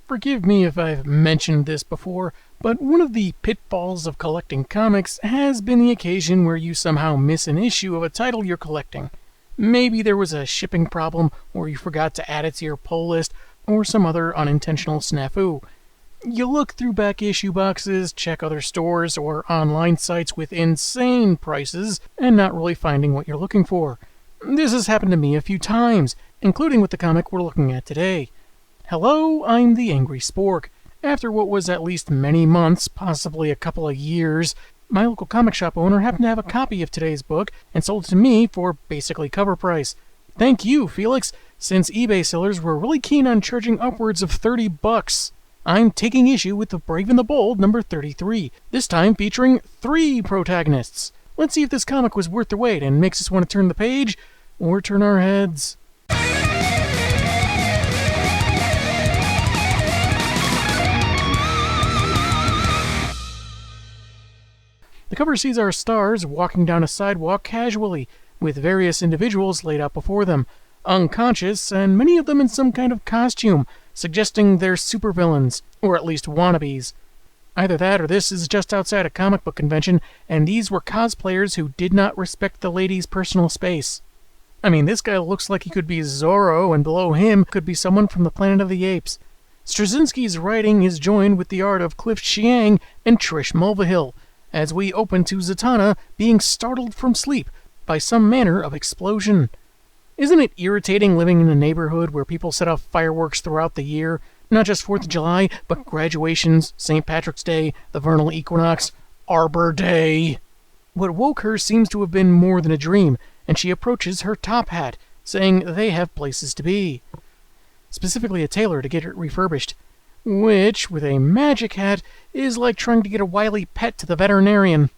Forgive me if I've mentioned this before, but one of the pitfalls of collecting comics has been the occasion where you somehow miss an issue of a title you're collecting. Maybe there was a shipping problem, or you forgot to add it to your pull list, or some other unintentional snafu. You look through back issue boxes, check other stores or online sites with insane prices, and not really finding what you're looking for. This has happened to me a few times, including with the comic we're looking at today. Hello, I'm the Angry Spork. After what was at least many months, possibly a couple of years, my local comic shop owner happened to have a copy of today's book and sold it to me for basically cover price. Thank you, Felix, since eBay sellers were really keen on charging upwards of $30. I'm taking issue with The Brave and the Bold number 33, this time featuring 3 protagonists. Let's see if this comic was worth the wait and makes us want to turn the page or turn our heads. The cover sees our stars walking down a sidewalk casually, with various individuals laid out before them, unconscious, and many of them in some kind of costume, suggesting they're supervillains, or at least wannabes. Either that or this is just outside a comic book convention, and these were cosplayers who did not respect the lady's personal space. I mean, this guy looks like he could be Zorro, and below him could be someone from the Planet of the Apes. Straczynski's writing is joined with the art of Cliff Chiang and Trish Mulvihill, as we open to Zatanna being startled from sleep by some manner of explosion. Isn't it irritating living in a neighborhood where people set off fireworks throughout the year? Not just 4th of July, but graduations, St. Patrick's Day, the vernal equinox, Arbor Day. What woke her seems to have been more than a dream, and she approaches her top hat, saying they have places to be. Specifically a tailor to get it refurbished. Which, with a magic hat, is like trying to get a wily pet to the veterinarian.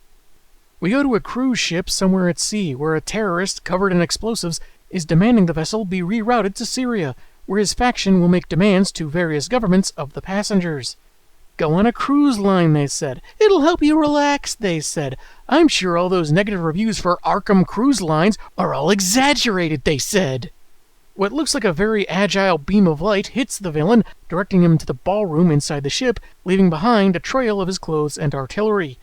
We go to a cruise ship somewhere at sea, where a terrorist covered in explosives is demanding the vessel be rerouted to Syria, where his faction will make demands to various governments of the passengers. Go on a cruise line, they said. It'll help you relax, they said. I'm sure all those negative reviews for Arkham Cruise Lines are all exaggerated, they said. What looks like a very agile beam of light hits the villain, directing him to the ballroom inside the ship, leaving behind a trail of his clothes and artillery.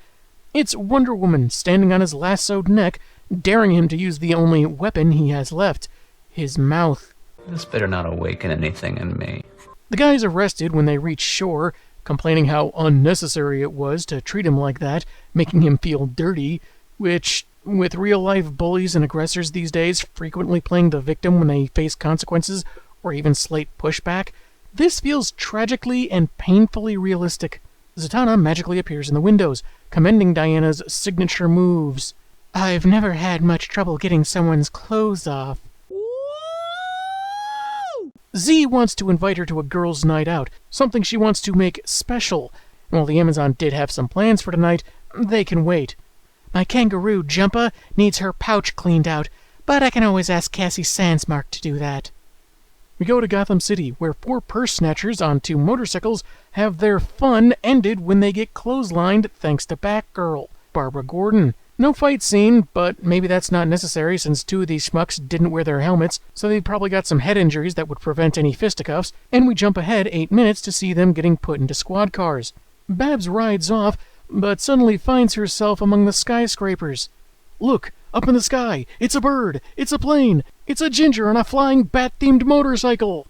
It's Wonder Woman standing on his lassoed neck, daring him to use the only weapon he has left, his mouth. This better not awaken anything in me. The guy's arrested when they reach shore, complaining how unnecessary it was to treat him like that, making him feel dirty, which, with real-life bullies and aggressors these days frequently playing the victim when they face consequences or even slight pushback, this feels tragically and painfully realistic. Zatanna magically appears in the windows, commending Diana's signature moves. I've never had much trouble getting someone's clothes off. Z wants to invite her to a girls' night out, something she wants to make special. While the Amazon did have some plans for tonight, they can wait. My kangaroo, Jumpa, needs her pouch cleaned out, but I can always ask Cassie Sandsmark to do that. We go to Gotham City, where 4 purse snatchers on 2 motorcycles have their fun ended when they get clotheslined thanks to Batgirl, Barbara Gordon. No fight scene, but maybe that's not necessary since 2 of these schmucks didn't wear their helmets, so they probably got some head injuries that would prevent any fisticuffs, and we jump ahead 8 minutes to see them getting put into squad cars. Babs rides off, but suddenly finds herself among the skyscrapers. Look, up in the sky, it's a bird, it's a plane, it's a ginger on a flying bat-themed motorcycle.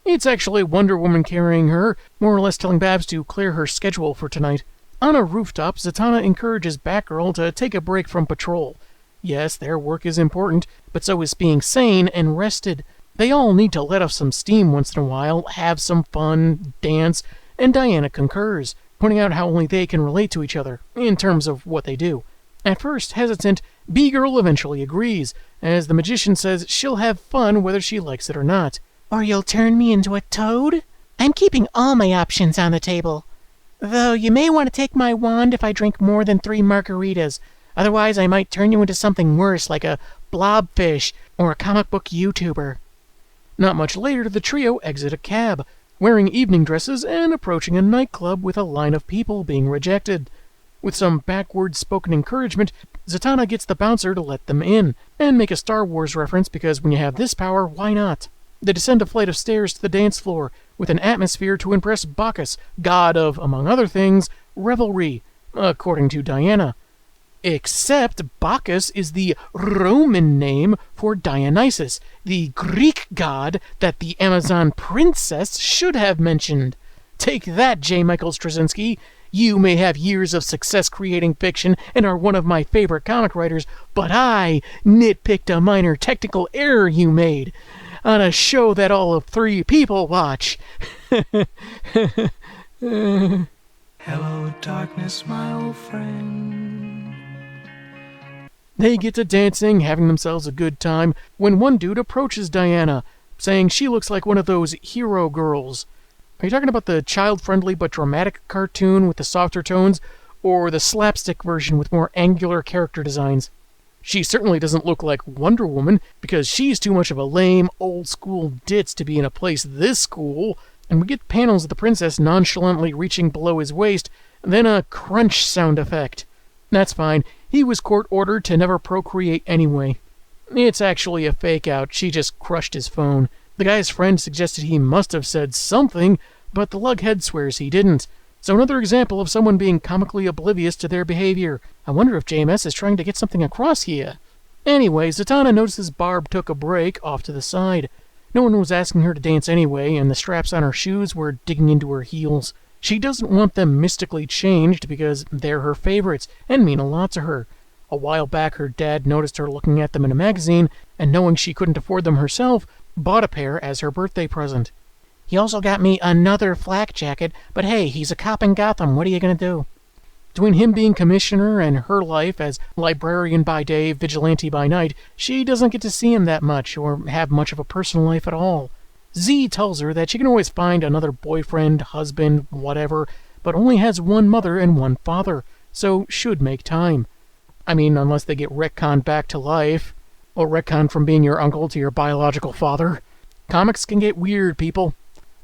It's actually Wonder Woman carrying her, more or less telling Babs to clear her schedule for tonight. On a rooftop, Zatanna encourages Batgirl to take a break from patrol. Yes, their work is important, but so is being sane and rested. They all need to let off some steam once in a while, have some fun, dance, and Diana concurs, pointing out how only they can relate to each other, in terms of what they do. At first hesitant, B-Girl eventually agrees, as the magician says she'll have fun whether she likes it or not. Or you'll turn me into a toad? I'm keeping all my options on the table. Though you may want to take my wand if I drink more than 3 margaritas. Otherwise I might turn you into something worse, like a blobfish or a comic book YouTuber. Not much later, the trio exit a cab, wearing evening dresses and approaching a nightclub with a line of people being rejected. With some backward spoken encouragement, Zatanna gets the bouncer to let them in, and make a Star Wars reference because when you have this power, why not? They descend a flight of stairs to the dance floor, with an atmosphere to impress Bacchus, god of, among other things, revelry, according to Diana. Except Bacchus is the Roman name for Dionysus, the Greek god that the Amazon princess should have mentioned. Take that, J. Michael Straczynski. You may have years of success creating fiction and are one of my favorite comic writers, but I nitpicked a minor technical error you made on a show that all of 3 people watch. Hello, darkness, my old friend. They get to dancing, having themselves a good time, when one dude approaches Diana, saying she looks like one of those hero girls. Are you talking about the child-friendly but dramatic cartoon with the softer tones, or the slapstick version with more angular character designs? She certainly doesn't look like Wonder Woman, because she's too much of a lame, old-school ditz to be in a place this cool, and we get panels of the princess nonchalantly reaching below his waist, then a crunch sound effect. That's fine. He was court-ordered to never procreate anyway. It's actually a fake-out. She just crushed his phone. The guy's friend suggested he must have said something, but the lughead swears he didn't. So another example of someone being comically oblivious to their behavior. I wonder if JMS is trying to get something across here. Anyway, Zatanna notices Barb took a break off to the side. No one was asking her to dance anyway, and the straps on her shoes were digging into her heels. She doesn't want them mystically changed because they're her favorites and mean a lot to her. A while back, her dad noticed her looking at them in a magazine, and knowing she couldn't afford them herself, bought a pair as her birthday present. He also got me another flak jacket, but hey, he's a cop in Gotham. What are you going to do? Between him being commissioner and her life as librarian by day, vigilante by night, she doesn't get to see him that much or have much of a personal life at all. Z tells her that she can always find another boyfriend, husband, whatever, but only has one mother and one father, so should make time. I mean, unless they get retconned back to life, or retconned from being your uncle to your biological father. Comics can get weird, people.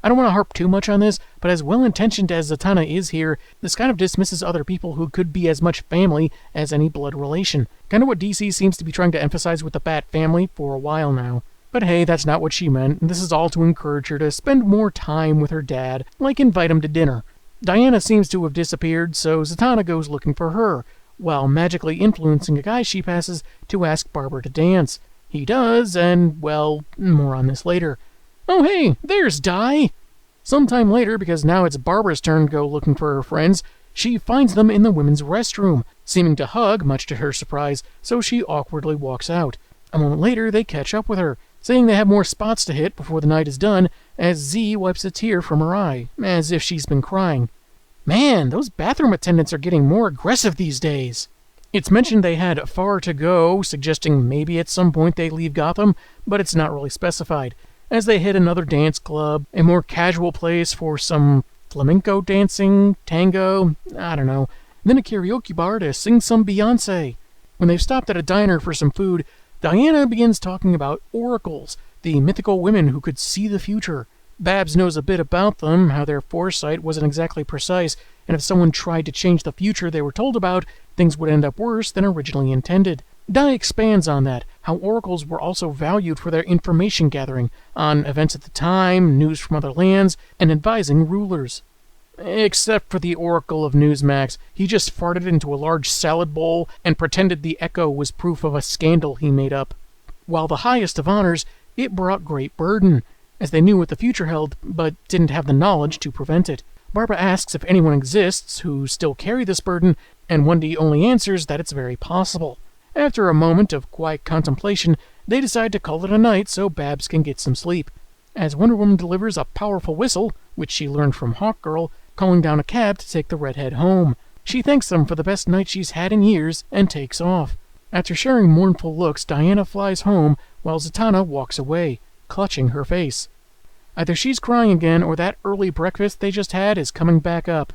I don't want to harp too much on this, but as well-intentioned as Zatanna is here, this kind of dismisses other people who could be as much family as any blood relation. Kind of what DC seems to be trying to emphasize with the Bat family for a while now. But hey, that's not what she meant, and this is all to encourage her to spend more time with her dad, like invite him to dinner. Diana seems to have disappeared, so Zatanna goes looking for her, while magically influencing a guy she passes to ask Barbara to dance. He does, and, well, more on this later. Oh hey, there's Di! Sometime later, because now it's Barbara's turn to go looking for her friends, she finds them in the women's restroom, seeming to hug, much to her surprise, so she awkwardly walks out. A moment later, they catch up with her, saying they have more spots to hit before the night is done, as Z wipes a tear from her eye, as if she's been crying. Man, those bathroom attendants are getting more aggressive these days. It's mentioned they had far to go, suggesting maybe at some point they leave Gotham, but it's not really specified, as they hit another dance club, a more casual place for some flamenco dancing, tango, I don't know, then a karaoke bar to sing some Beyoncé. When they've stopped at a diner for some food, Diana begins talking about oracles, the mythical women who could see the future. Babs knows a bit about them, how their foresight wasn't exactly precise, and if someone tried to change the future they were told about, things would end up worse than originally intended. Di expands on that, how oracles were also valued for their information gathering, on events at the time, news from other lands, and advising rulers. Except for the Oracle of Newsmax, he just farted into a large salad bowl and pretended the echo was proof of a scandal he made up. While the highest of honors, it brought great burden, as they knew what the future held, but didn't have the knowledge to prevent it. Barbara asks if anyone exists who still carry this burden, and Wendy only answers that it's very possible. After a moment of quiet contemplation, they decide to call it a night so Babs can get some sleep. As Wonder Woman delivers a powerful whistle, which she learned from Hawkgirl, calling down a cab to take the redhead home. She thanks them for the best night she's had in years and takes off. After sharing mournful looks, Diana flies home while Zatanna walks away, clutching her face. Either she's crying again or that early breakfast they just had is coming back up.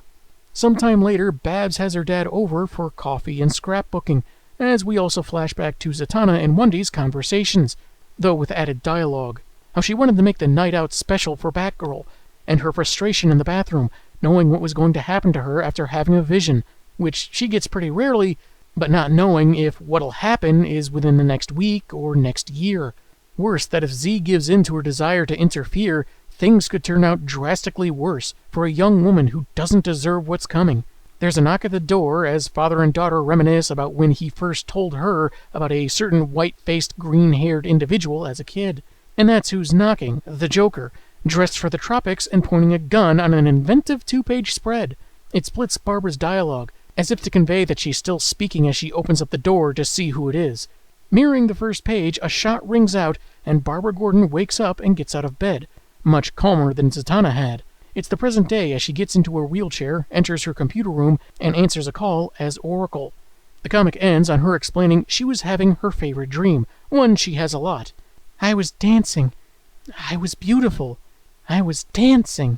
Sometime later, Babs has her dad over for coffee and scrapbooking, as we also flash back to Zatanna and Wendy's conversations, though with added dialogue. How she wanted to make the night out special for Batgirl, and her frustration in the bathroom, knowing what was going to happen to her after having a vision, which she gets pretty rarely, but not knowing if what'll happen is within the next week or next year. Worse, that if Z gives in to her desire to interfere, things could turn out drastically worse for a young woman who doesn't deserve what's coming. There's a knock at the door as father and daughter reminisce about when he first told her about a certain white-faced, green-haired individual as a kid. And that's who's knocking, the Joker, dressed for the tropics and pointing a gun on an inventive 2-page spread. It splits Barbara's dialogue, as if to convey that she's still speaking as she opens up the door to see who it is. Mirroring the first page, a shot rings out, and Barbara Gordon wakes up and gets out of bed, much calmer than Zatanna had. It's the present day as she gets into her wheelchair, enters her computer room, and answers a call as Oracle. The comic ends on her explaining she was having her favorite dream, one she has a lot. I was dancing. I was beautiful. I was dancing.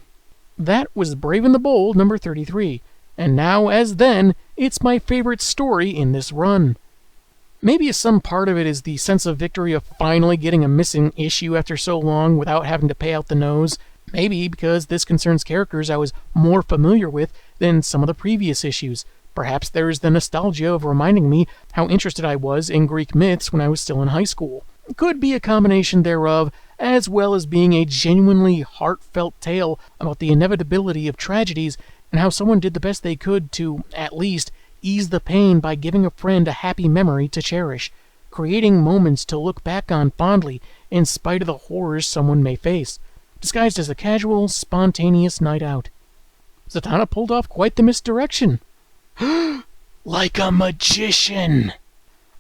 That was Brave and the Bold, number 33. And now, as then, it's my favorite story in this run. Maybe some part of it is the sense of victory of finally getting a missing issue after so long without having to pay out the nose. Maybe because this concerns characters I was more familiar with than some of the previous issues. Perhaps there's the nostalgia of reminding me how interested I was in Greek myths when I was still in high school. It could be a combination thereof, as well as being a genuinely heartfelt tale about the inevitability of tragedies and how someone did the best they could to, at least, ease the pain by giving a friend a happy memory to cherish, creating moments to look back on fondly in spite of the horrors someone may face, disguised as a casual, spontaneous night out. Zatanna pulled off quite the misdirection. Like a magician!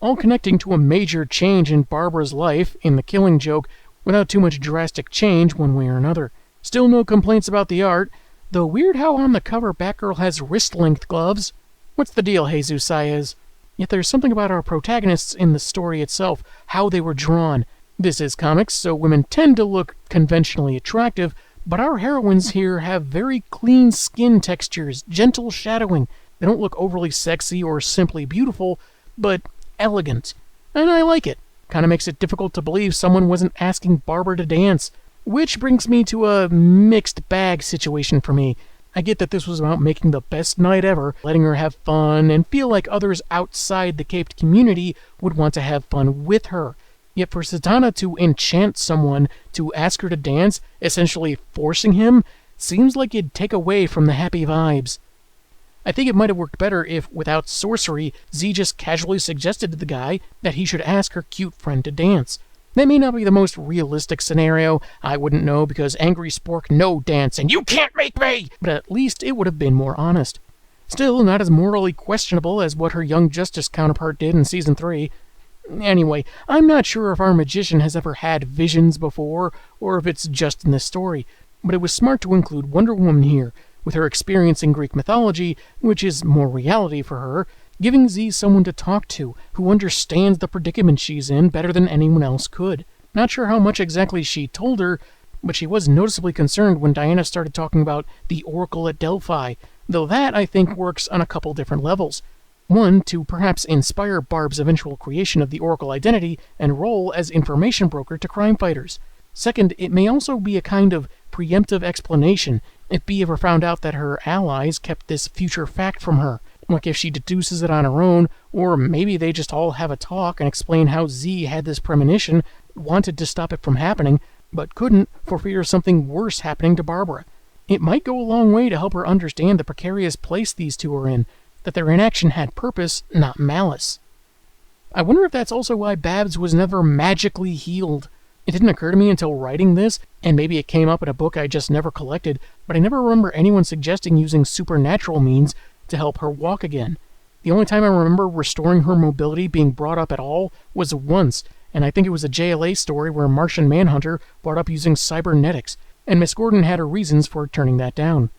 All connecting to a major change in Barbara's life in The Killing Joke without too much drastic change one way or another. Still no complaints about the art, though weird how on the cover Batgirl has wrist-length gloves. What's the deal, Jesus Saez? Yet there's something about our protagonists in the story itself, how they were drawn. This is comics, so women tend to look conventionally attractive, but our heroines here have very clean skin textures, gentle shadowing. They don't look overly sexy or simply beautiful, but elegant. And I like it. Kinda makes it difficult to believe someone wasn't asking Barbara to dance. Which brings me to a mixed bag situation for me. I get that this was about making the best night ever, letting her have fun, and feel like others outside the caped community would want to have fun with her. Yet for Zatanna to enchant someone, to ask her to dance, essentially forcing him, seems like it'd take away from the happy vibes. I think it might have worked better if, without sorcery, Z just casually suggested to the guy that he should ask her cute friend to dance. That may not be the most realistic scenario, I wouldn't know because Angry Spork no dance and you can't make me! But at least it would have been more honest. Still, not as morally questionable as what her Young Justice counterpart did in Season 3. Anyway, I'm not sure if our magician has ever had visions before, or if it's just in this story, but it was smart to include Wonder Woman here, with her experience in Greek mythology, which is more reality for her, giving Z someone to talk to, who understands the predicament she's in better than anyone else could. Not sure how much exactly she told her, but she was noticeably concerned when Diana started talking about the Oracle at Delphi, though that, I think, works on a couple different levels. One, to perhaps inspire Barb's eventual creation of the Oracle identity and role as information broker to crime fighters. Second, it may also be a kind of preemptive explanation if B ever found out that her allies kept this future fact from her, like if she deduces it on her own, or maybe they just all have a talk and explain how Z had this premonition, wanted to stop it from happening, but couldn't for fear of something worse happening to Barbara. It might go a long way to help her understand the precarious place these two are in, that their inaction had purpose, not malice. I wonder if that's also why Babs was never magically healed. It didn't occur to me until writing this, and maybe it came up in a book I just never collected, but I never remember anyone suggesting using supernatural means to help her walk again. The only time I remember restoring her mobility being brought up at all was once, and I think it was a JLA story where Martian Manhunter brought up using cybernetics, and Miss Gordon had her reasons for turning that down.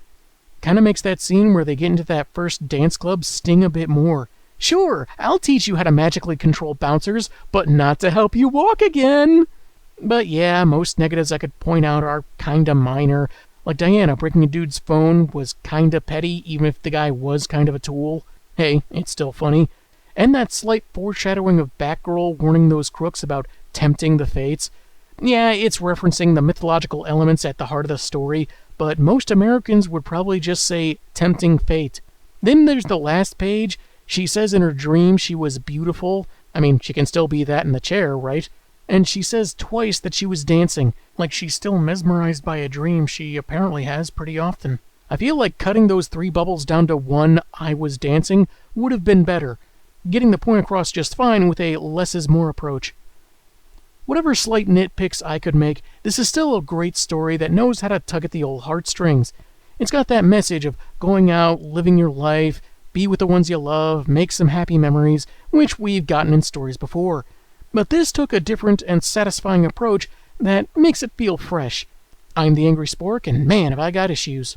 Kinda makes that scene where they get into that first dance club sting a bit more. Sure, I'll teach you how to magically control bouncers, but not to help you walk again! But yeah, most negatives I could point out are kinda minor. Like Diana breaking a dude's phone was kinda petty, even if the guy was kind of a tool. Hey, it's still funny. And that slight foreshadowing of Batgirl warning those crooks about tempting the fates. Yeah, it's referencing the mythological elements at the heart of the story, but most Americans would probably just say tempting fate. Then there's the last page. She says in her dream she was beautiful. I mean, she can still be that in the chair, right? and she says twice that she was dancing, like she's still mesmerized by a dream she apparently has pretty often. I feel like cutting those 3 bubbles down to 1 "I was dancing" would have been better, getting the point across just fine with a less is more approach. Whatever slight nitpicks I could make, this is still a great story that knows how to tug at the old heartstrings. It's got that message of going out, living your life, be with the ones you love, make some happy memories, which we've gotten in stories before. But this took a different and satisfying approach that makes it feel fresh. I'm the Angry Spork, and man, have I got issues.